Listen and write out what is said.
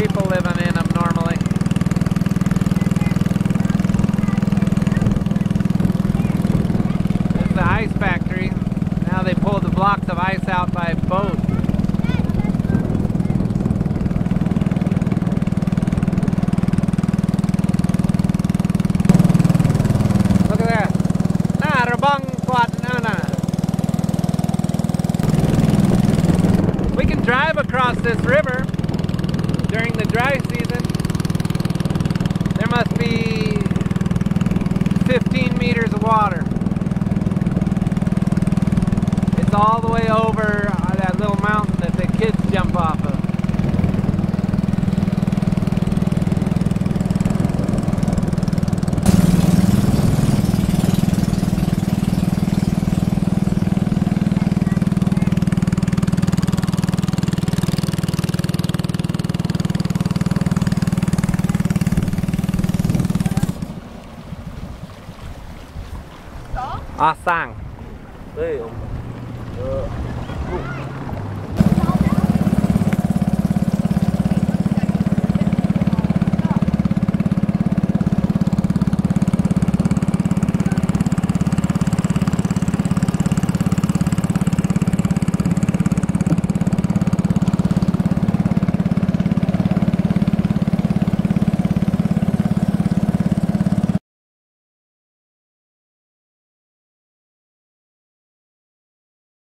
people living in them normally. This is the ice factory. Now they pull the blocks of ice out by boat. Look at that. Nah, rabang quad na. We can drive across this river during the dry season. There must be 15 meters of water. It's all the way over that little mountain that the kids jump off of. Sang.